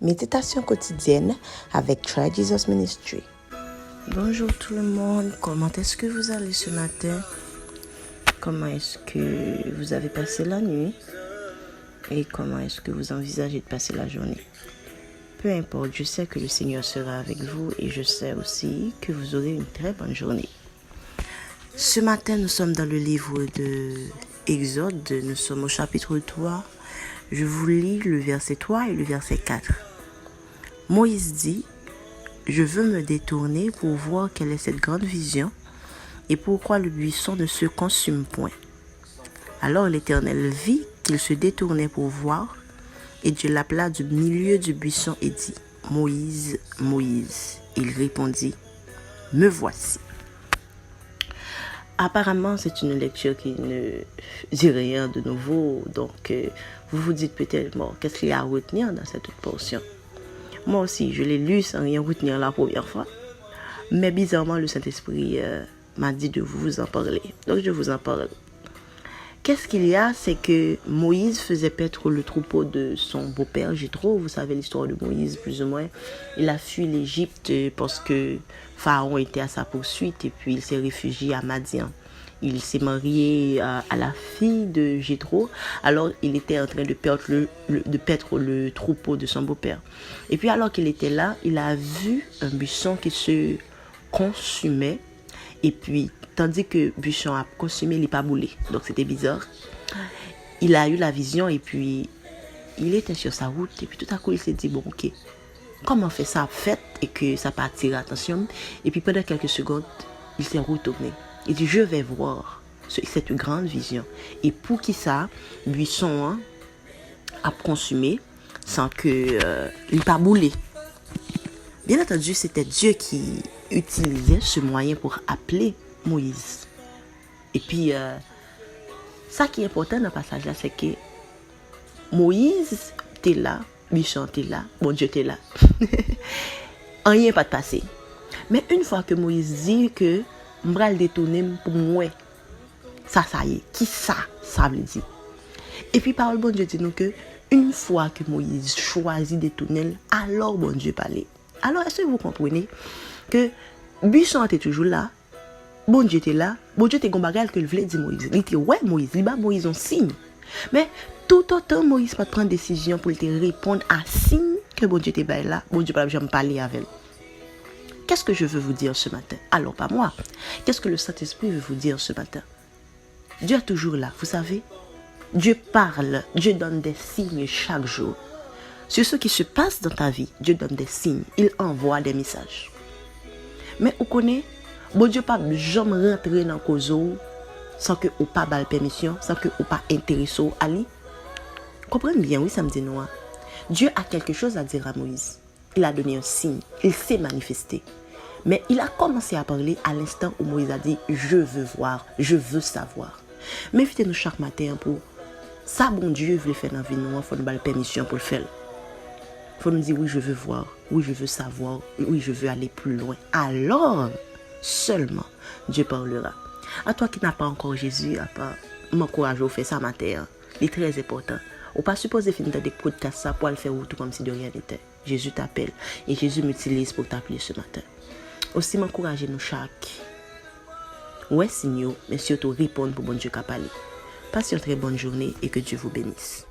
Méditation quotidienne avec Try Jesus Ministry. Bonjour tout le monde, comment est-ce que vous allez ce matin? Comment est-ce que vous avez passé la nuit? Et comment est-ce que vous envisagez de passer la journée? Peu importe, je sais que le Seigneur sera avec vous et je sais aussi que vous aurez une très bonne journée. Ce matin, nous sommes dans le livre de Exode, nous sommes au chapitre 3. Je vous lis le verset 3 et le verset 4. Moïse dit, « Je veux me détourner pour voir quelle est cette grande vision et pourquoi le buisson ne se consume point. » Alors l'Éternel vit qu'il se détournait pour voir, et Dieu l'appela du milieu du buisson et dit, « Moïse, Moïse. » Il répondit, « Me voici. » Apparemment, c'est une lecture qui ne dit rien de nouveau, donc vous vous dites peut-être, bon, qu'est-ce qu'il y a à retenir dans cette portion? Moi aussi, je l'ai lu sans rien retenir la première fois, mais bizarrement, le Saint-Esprit m'a dit de vous en parler, donc je vous en parle. Qu'est-ce qu'il y a? C'est que Moïse faisait paître le troupeau de son beau-père Jéthro. Vous savez l'histoire de Moïse, plus ou moins. Il a fui l'Égypte parce que Pharaon était à sa poursuite et puis il s'est réfugié à Madian. Il s'est marié à la fille de Jéthro. Alors, il était en train de paître le troupeau de son beau-père. Et puis, alors qu'il était là, il a vu un buisson qui se consumait. Et puis, tandis que buisson a consumé, il n'est pas boulé. Donc, c'était bizarre. Il a eu la vision et puis, il était sur sa route. Et puis, tout à coup, il s'est dit, bon, ok, comment fait ça fait et que ça peut attirer l'attention. Et puis, pendant quelques secondes, il s'est retourné. Il dit, je vais voir cette grande vision. Et pour qui ça, buisson a consumé sans que il pas boulé. Bien entendu, c'était Dieu qui utilisait ce moyen pour appeler Moïse. Et puis, ça qui est important dans le passage là, c'est que Moïse était là, buisson était là, bon Dieu était là. Rien pas de passé. Mais une fois que Moïse dit que m'bral détourner pour moi, ça y est, qui ça veut dire. Et puis parole bon Dieu dit nous que une fois que Moïse choisit détourner, alors bon Dieu parlait. Alors est-ce que vous comprenez que buisson était toujours là, bon Dieu était là, bon Dieu était gon bagage que le voulait dire Moïse. Il était ouais Moïse, il bat Moïse en signe. Mais tout autant Moïse pas prendre décision pour te répondre à signe que bon Dieu était là, bon Dieu pas jamais parler avec. Qu'est-ce que je veux vous dire ce matin? Alors, pas moi. Qu'est-ce que le Saint-Esprit veut vous dire ce matin? Dieu est toujours là, vous savez. Dieu parle, Dieu donne des signes chaque jour. Sur ce qui se passe dans ta vie, Dieu donne des signes. Il envoie des messages. Mais vous connaissez, bon Dieu pas jamais rentrer dans le cause sans que vous pas balle permission, sans que vous pas intéressé à lui. Comprenez bien, oui, ça me dit non. Dieu a quelque chose à dire à Moïse. Il a donné un signe, il s'est manifesté. Mais il a commencé à parler à l'instant où Moïse a dit « Je veux voir, je veux savoir ». Mais invitez-nous chaque matin pour ça, bon Dieu veut faire dans la vie, il faut nous donner la permission pour le faire. Il faut nous dire « Oui, je veux voir, oui, je veux savoir, oui, je veux aller plus loin ». Alors, seulement, Dieu parlera. À toi qui n'as pas encore Jésus, à part m'encourager à faire ça matin, c'est très important. On ne pas supposer finir des podcasts ça pour le faire tout comme si de rien n'était. Jésus t'appelle et Jésus m'utilise pour t'appeler ce matin. Aussi m'encourager nous chaque. Ouais, signaux, mais surtout répondre pour bon Dieu qui a parlé. Passez une très bonne journée et que Dieu vous bénisse.